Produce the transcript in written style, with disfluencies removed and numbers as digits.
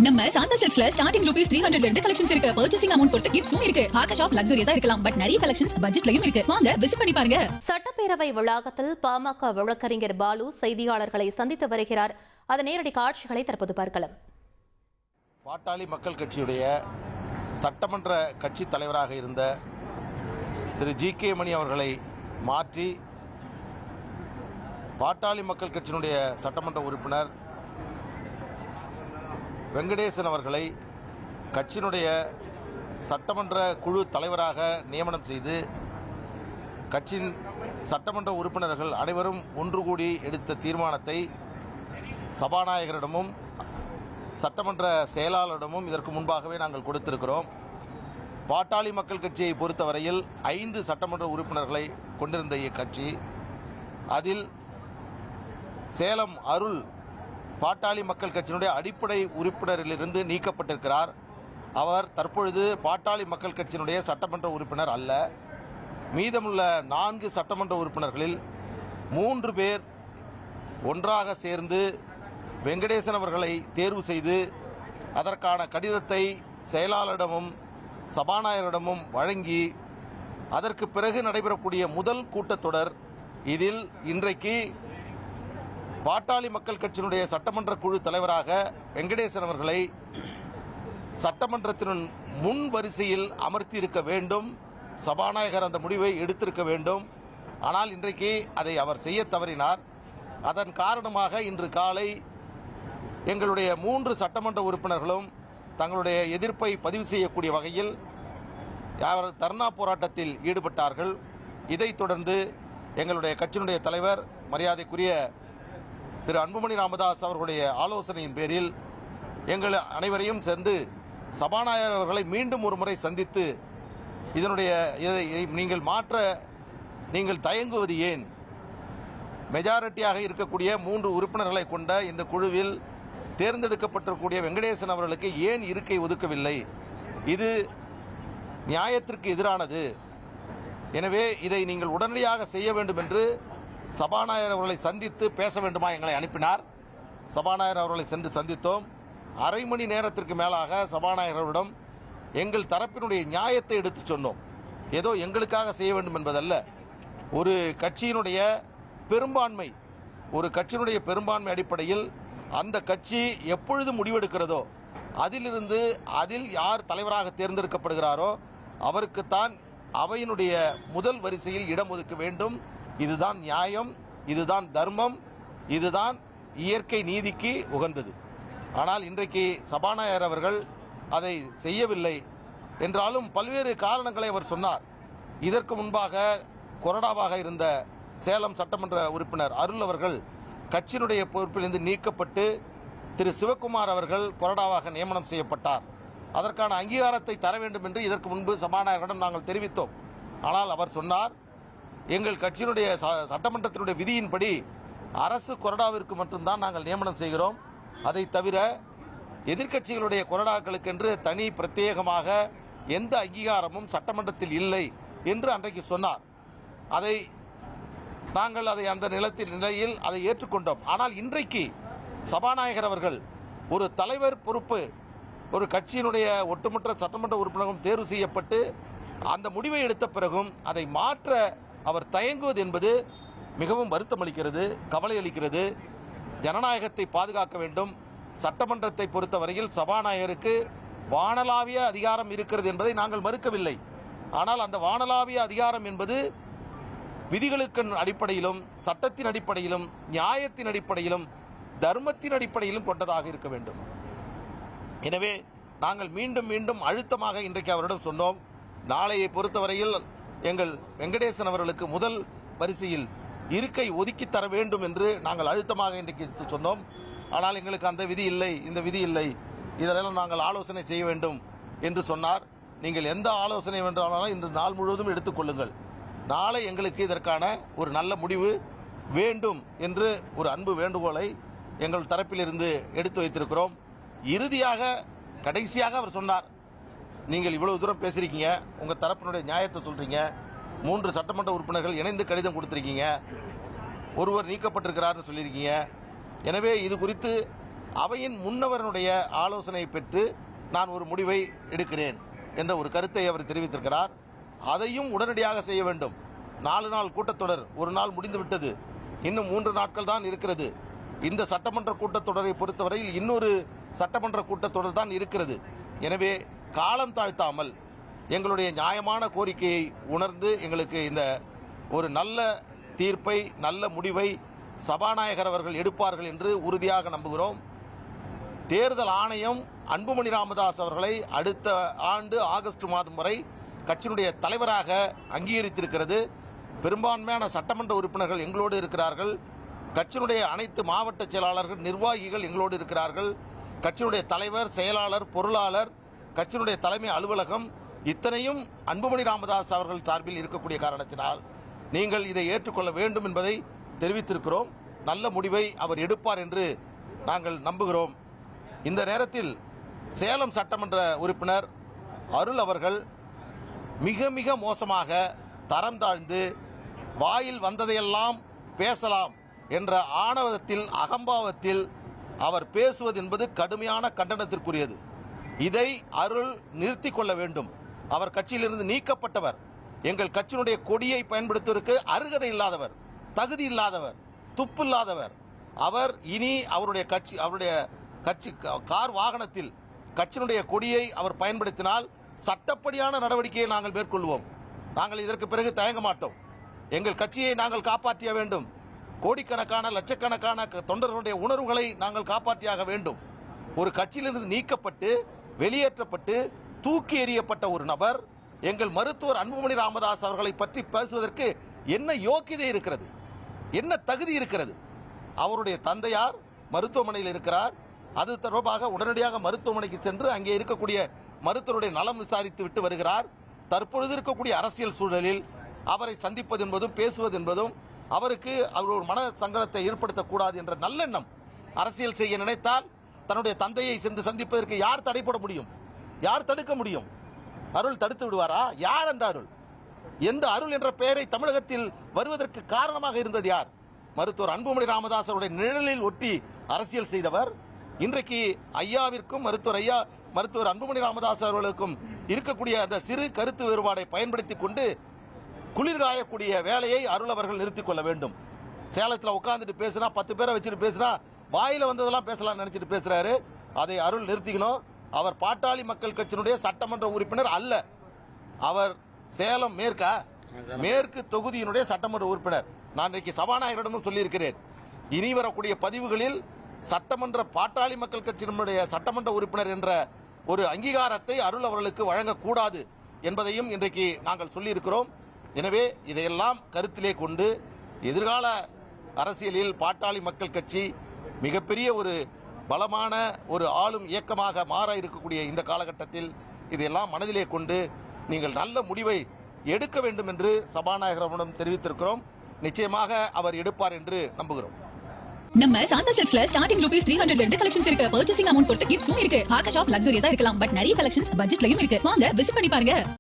நம்ம Shantha சில்க்ஸ்ல starting rupees 300 ல இருந்து கலெக்ஷன்ஸ் இருக்கு. பர்ச்சேசிங் அமௌண்ட் பொறுத்து கிஃப்ட்ஸும் இருக்கு. பார்க்க ஷாப் லக்ஸூரியஸா இருக்கலாம், பட் நிறைய கலெக்ஷன்ஸ் பட்ஜெட்லயும் இருக்கு. வாங்க விசிட் பண்ணி பாருங்க. சட்டப்பேரவை வளாகத்தில் பாமக வழக்கறிஞர் பாலு செய்தியாளர்களை சந்தித்து வருகிறார். அதன் நேரடி காட்சிகளை தற்போது பார்க்கலாம். பாட்டாளி மக்கள் கட்சியுடைய சட்டமன்ற கட்சி தலைவராக இருந்த திரு ஜி.கே. மணி அவர்களை மாற்றி பாட்டாளி மக்கள் கட்சியினுடைய சட்டமன்ற உறுப்பினர் வெங்கடேசன் அவர்களை கட்சியினுடைய சட்டமன்ற குழு தலைவராக நியமனம் செய்து கட்சியின் சட்டமன்ற உறுப்பினர்கள் அனைவரும் ஒன்று கூடி எடுத்த தீர்மானத்தை சபாநாயகரிடமும் சட்டமன்ற செயலாளரிடமும் இதற்கு முன்பாகவே நாங்கள் கொடுத்திருக்கிறோம். பாட்டாளி மக்கள் கட்சியை பொறுத்தவரையில் 5 சட்டமன்ற உறுப்பினர்களை கொண்டிருந்த இக்கட்சி, அதில் சேலம் அருள் பாட்டாளி மக்கள் கட்சியினுடைய அடிப்படை உறுப்பினரிலிருந்து நீக்கப்பட்டிருக்கிறார். அவர் தற்பொழுது பாட்டாளி மக்கள் கட்சியினுடைய சட்டமன்ற உறுப்பினர் அல்ல. மீதமுள்ள 4 சட்டமன்ற உறுப்பினர்களில் 3 பேர் ஒன்றாக சேர்ந்து வெங்கடேசன் அவர்களை தேர்வு செய்து அதற்கான கடிதத்தை செயலாளரிடமும் சபாநாயகரிடமும் வழங்கி அதற்கு பிறகு நடைபெறக்கூடிய முதல் கூட்டத்தொடர். இதில் இன்றைக்கு பாட்டாளி மக்கள் கட்சியினுடைய சட்டமன்ற குழு தலைவராக வெங்கடேசன் அவர்களை சட்டமன்றத்தின் முன் வரிசையில் அமர்த்தி இருக்க வேண்டும். சபாநாயகர் அந்த முடிவை எடுத்திருக்க வேண்டும். ஆனால் இன்றைக்கு அதை அவர் செய்ய தவறினார். அதன் காரணமாக இன்று காலை எங்களுடைய 3 சட்டமன்ற உறுப்பினர்களும் தங்களுடைய எதிர்ப்பை பதிவு செய்யக்கூடிய வகையில் தர்ணா போராட்டத்தில் ஈடுபட்டார்கள். இதைத் தொடர்ந்து எங்களுடைய கட்சியினுடைய தலைவர் மரியாதைக்குரிய திரு அன்புமணி ராமதாஸ் அவர்களுடைய ஆலோசனையின் பேரில் எங்கள் அனைவரையும் சேர்ந்து சபாநாயகர் அவர்களை மீண்டும் ஒரு முறை சந்தித்து இதனுடைய நீங்கள் தயங்குவது ஏன்? மெஜாரிட்டியாக இருக்கக்கூடிய 3 உறுப்பினர்களை கொண்ட இந்த குழுவில் தேர்ந்தெடுக்கப்பட்டிருக்கக்கூடிய வெங்கடேசன் அவர்களுக்கு ஏன் இருக்கை ஒதுக்கவில்லை? இது நியாயத்திற்கு எதிரானது. எனவே இதை நீங்கள் உடனடியாக செய்ய வேண்டும் என்று சபாநாயகர் அவர்களை சந்தித்து பேச வேண்டுமா எங்களை அனுப்பினார். சபாநாயகர் அவர்களை சென்று சந்தித்தோம். அரை மணி நேரத்திற்கு மேலாக சபாநாயகரிடம் எங்கள் தரப்பினுடைய நியாயத்தை எடுத்து சொன்னோம். ஏதோ எங்களுக்காக செய்ய வேண்டும் என்பதல்ல. ஒரு கட்சியினுடைய பெரும்பான்மை அடிப்படையில் அந்த கட்சி எப்பொழுது முடிவெடுக்கிறதோ அதில் யார் தலைவராக தேர்ந்தெடுக்கப்படுகிறாரோ அவருக்குத்தான் அவையினுடைய முதல் வரிசையில் இடம் ஒதுக்க வேண்டும். இதுதான் நியாயம், இதுதான் தர்மம், இதுதான் இயற்கை நீதிக்கு உகந்தது. ஆனால் இன்றைக்கு சபாநாயகர் அவர்கள் அதை செய்யவில்லை. என்றாலும் பல்வேறு காரணங்களை அவர் சொன்னார். இதற்கு முன்பாக கொறடாவாக இருந்த சேலம் சட்டமன்ற உறுப்பினர் அருள் அவர்கள் கட்சியினுடைய பொறுப்பிலிருந்து நீக்கப்பட்டு திரு சிவக்குமார் அவர்கள் கொறடாவாக நியமனம் செய்யப்பட்டார். அதற்கான அங்கீகாரத்தை தர வேண்டும் என்று இதற்கு முன்பு சபாநாயகரிடம் நாங்கள் தெரிவித்தோம். ஆனால் அவர் சொன்னார், எங்கள் கட்சியினுடைய சட்டமன்றத்தினுடைய விதியின்படி அரசு கொறடாவிற்கு மட்டும்தான் நாங்கள் நியமனம் செய்கிறோம். அதை தவிர எதிர்க்கட்சிகளுடைய கொறடாக்களுக்கு என்று தனி பிரத்யேகமாக எந்த அங்கீகாரமும் சட்டமன்றத்தில் இல்லை என்று அன்றைக்கு சொன்னார். நாங்கள் அந்த நிலையில் அதை ஏற்றுக்கொண்டோம். ஆனால் இன்றைக்கு சபாநாயகர் அவர்கள் ஒரு தலைவர் பொறுப்பு, ஒரு கட்சியினுடைய ஒட்டுமொத்த சட்டமன்ற உறுப்பினரும் தேர்வு செய்யப்பட்டு அந்த முடிவை எடுத்த பிறகும் அதை மாற்ற அவர் தயங்குவது என்பது மிகவும் வருத்தம் அளிக்கிறது, கவலை அளிக்கிறது. ஜனநாயகத்தை பாதுகாக்க வேண்டும். சட்டமன்றத்தை பொறுத்தவரையில் சபாநாயகருக்கு வானளாவிய அதிகாரம் இருக்கிறது என்பதை நாங்கள் மறுக்கவில்லை. ஆனால் அந்த வானளாவிய அதிகாரம் என்பது விதிகளுக்கு அடிப்படையிலும் சட்டத்தின் அடிப்படையிலும் நியாயத்தின் அடிப்படையிலும் தர்மத்தின் அடிப்படையிலும் கொண்டதாக இருக்க வேண்டும். எனவே நாங்கள் மீண்டும் மீண்டும் அழுத்தமாக இன்றைக்கு அவரிடம் சொன்னோம். நாளையை பொறுத்தவரையில் எங்கள் வெங்கடேசன் அவர்களுக்கு முதல் வரிசையில் இருக்கை ஒதுக்கி தர வேண்டும் என்று நாங்கள் அழுத்தமாக இன்றைக்கு எடுத்து சொன்னோம். ஆனால் எங்களுக்கு அந்த விதி இல்லை, இந்த விதி இல்லை, இதெல்லாம் நாங்கள் ஆலோசனை செய்ய வேண்டும் என்று சொன்னார். நீங்கள் எந்த ஆலோசனை வேண்டாலும் இன்று நாள் முழுவதும் எடுத்துக்கொள்ளுங்கள். நாளை எங்களுக்கு இதற்கான ஒரு நல்ல முடிவு வேண்டும் என்று ஒரு அன்பு வேண்டுகோளை எங்கள் தரப்பிலிருந்து எடுத்து வைத்திருக்கிறோம். கடைசியாக அவர் சொன்னார், நீங்கள் இவ்வளவு தூரம் பேசுறீங்க, உங்க தரப்பினுடைய நியாயத்தை சொல்றீங்க, 3 சட்டமன்ற உறுப்பினர்கள் இணைந்து கடிதம் கொடுத்திருக்கீங்க, ஒருவர் நீக்கப்பட்டிருக்கிறார்னு சொல்லியிருக்கீங்க. எனவே இது குறித்து அவையின் முன்னவருடைய ஆலோசனை பெற்று நான் ஒரு முடிவை எடுக்கிறேன் என்ற ஒரு கருத்தை அவர் தெரிவித்திருக்கிறார். அதையும் உடனடியாக செய்ய வேண்டும். 4 நாள் கூட்டத்தொடர் ஒரு நாள் முடிந்துவிட்டது, இன்னும் 3 நாட்கள் தான் இருக்கிறது. இந்த சட்டமன்ற கூட்டத்தொடரை பொறுத்தவரையில் இன்னொரு சட்டமன்ற கூட்டத்தொடர் தான் இருக்கிறது. எனவே காலம் தாழ்த்தாமல் எங்களுடைய நியாயமான கோரிக்கையை உணர்ந்து எங்களுக்கு இந்த ஒரு நல்ல தீர்ப்பை, நல்ல முடிவை சபாநாயகர் அவர்கள் எடுப்பார்கள் என்று உறுதியாக நம்புகிறோம். தேர்தல் ஆணையம் அன்புமணி ராமதாஸ் அவர்களை அடுத்த ஆண்டு ஆகஸ்ட் மாதம் வரை கட்சியினுடைய தலைவராக அங்கீகரித்திருக்கிறது. பெரும்பான்மையான சட்டமன்ற உறுப்பினர்கள் எங்களோடு இருக்கிறார்கள். கட்சியினுடைய அனைத்து மாவட்ட செயலாளர்கள், நிர்வாகிகள் எங்களோடு இருக்கிறார்கள். கட்சியினுடைய தலைவர், செயலாளர், பொருளாளர், கட்சியினுடைய தலைமை அலுவலகம் இத்தனையும் அன்புமணி ராமதாஸ் அவர்கள் சார்பில் இருக்கக்கூடிய காரணத்தினால் நீங்கள் இதை ஏற்றுக்கொள்ள வேண்டும் என்பதை தெரிவித்திருக்கிறோம். நல்ல முடிவை அவர் எடுப்பார் என்று நாங்கள் நம்புகிறோம். இந்த நேரத்தில் சேலம் சட்டமன்ற உறுப்பினர் அருள் அவர்கள் மிக மிக மோசமாக தரம் தாழ்ந்து வாயில் வந்ததையெல்லாம் பேசலாம் என்ற ஆணவத்தில், அகம்பாவத்தில் அவர் பேசுவது என்பது கடுமையான கண்டனத்திற்குரியது. இதை அருள் நிறுத்திக் கொள்ள வேண்டும். அவர் கட்சியிலிருந்து நீக்கப்பட்டவர். எங்கள் கட்சியினுடைய கொடியை பயன்படுத்துவதற்கு அருகதை இல்லாதவர், தகுதி இல்லாதவர், துப்பு இல்லாதவர். அவர் இனி அவருடைய கட்சி கார் வாகனத்தில் கட்சியினுடைய கொடியை அவர் பயன்படுத்தினால் சட்டப்படியான நடவடிக்கையை நாங்கள் மேற்கொள்வோம். நாங்கள் இதற்கு பிறகு தயங்க மாட்டோம். எங்கள் கட்சியை நாங்கள் காப்பாற்ற வேண்டும். கோடிக்கணக்கான, லட்சக்கணக்கான தொண்டர்களுடைய உணர்வுகளை நாங்கள் காப்பாற்றியாக வேண்டும். ஒரு கட்சியிலிருந்து நீக்கப்பட்டு, வெளியேற்றப்பட்டு, தூக்கி எறியப்பட்ட ஒரு நபர் எங்கள் மருத்துவர் அன்புமணி ராமதாஸ் அவர்களை பற்றி பேசுவதற்கு என்ன யோக்கியதை இருக்கிறது? என்ன தகுதி இருக்கிறது? அவருடைய தந்தையார் மருத்துவமனையில் இருக்கிறார். அது தொடர்பாக உடனடியாக மருத்துவமனைக்கு சென்று அங்கே இருக்கக்கூடிய மருத்துவருடைய நலம் விசாரித்து விட்டு வருகிறார். தற்பொழுது இருக்கக்கூடிய அரசியல் சூழலில் அவரை சந்திப்பது என்பதும் பேசுவது என்பதும் அவருக்கு அவர் ஒரு மன சங்கடத்தை ஏற்படுத்தக்கூடாது என்ற நல்லெண்ணம். அரசியல் செய்ய நினைத்தால் தன்னுடைய தந்தையை சென்று சந்திப்பதற்கு யார் தடைப்பட முடியும்? யார் தடுக்க முடியும்? அருள் தடுத்து விடுவாரா? யார் அந்த அருள்? எந்த அருள் என்ற பெயரை தமிழகத்தில் வருவதற்கு காரணமாக இருந்தது யார்? மருத்துவர் அன்புமணி ராமதாஸ் அவருடைய நிழலில் ஒட்டி அரசியல் செய்தவர். இன்றைக்கு ஐயாவிற்கும் மருத்துவர் அன்புமணி ராமதாஸ் அவர்களுக்கும் இருக்கக்கூடிய அந்த சிறு கருத்து வேறுபாடை பயன்படுத்திக் கொண்டு குளிர்காயக்கூடிய வேலையை அருள் அவர்கள் நிறுத்திக் கொள்ள வேண்டும். சேலத்தில் உட்கார்ந்துட்டு பேசினா, 10 பேரை வச்சுட்டு பேசினா, வாயில வந்ததெல்லாம் பேசலாம் நினைச்சிட்டு பேசுறாரு. அதை அருள் நிறுத்திக்கணும். அவர் பாட்டாளி மக்கள் கட்சியினுடைய சட்டமன்ற உறுப்பினர் அல்ல. அவர் சேலம் மேற்கு தொகுதியினுடைய சட்டமன்ற உறுப்பினர். நான் இன்றைக்கு சபாநாயகரிடமும் சொல்லியிருக்கிறேன். இனி வரக்கூடிய பதிவுகளில் சட்டமன்ற பாட்டாளி மக்கள் கட்சியினுடைய சட்டமன்ற உறுப்பினர் என்ற ஒரு அங்கீகாரத்தை அருள் அவர்களுக்கு வழங்கக்கூடாது என்பதையும் இன்றைக்கு நாங்கள் சொல்லியிருக்கிறோம். எனவே இதையெல்லாம் கருத்திலே கொண்டு எதிர்கால அரசியலில் பாட்டாளி மக்கள் கட்சி மிகப்பெரிய ஒரு பலமான ஒரு ஆளும் இயக்கமாக மாற இருக்கக்கூடிய இந்த காலகட்டத்தில் இதையெல்லாம் மனதிலே கொண்டு நீங்கள் நல்ல முடிவை எடுக்க வேண்டும் என்று சபாநாயகரிடம் தெரிவித்திருக்கிறோம். நிச்சயமாக அவர் எடுப்பார் என்று நம்புகிறோம். நம்ம சாந்தா சில்க்ஸ்ல ஸ்டார்டிங் ரூபீஸ் 300 இருந்து கலெக்ஷன்ஸ் இருக்கு. பர்ச்சேசிங் அமௌண்ட் பொறுத்து கிஃப்ட்ஸும் இருக்கு. ஆகா ஷாப் லக்ஸூரியஸா இருக்கலாம், பட் நிறைய கலெக்ஷன்ஸ் பட்ஜெட்லயும் இருக்கு. வாங்க விசிட் பண்ணி பாருங்க.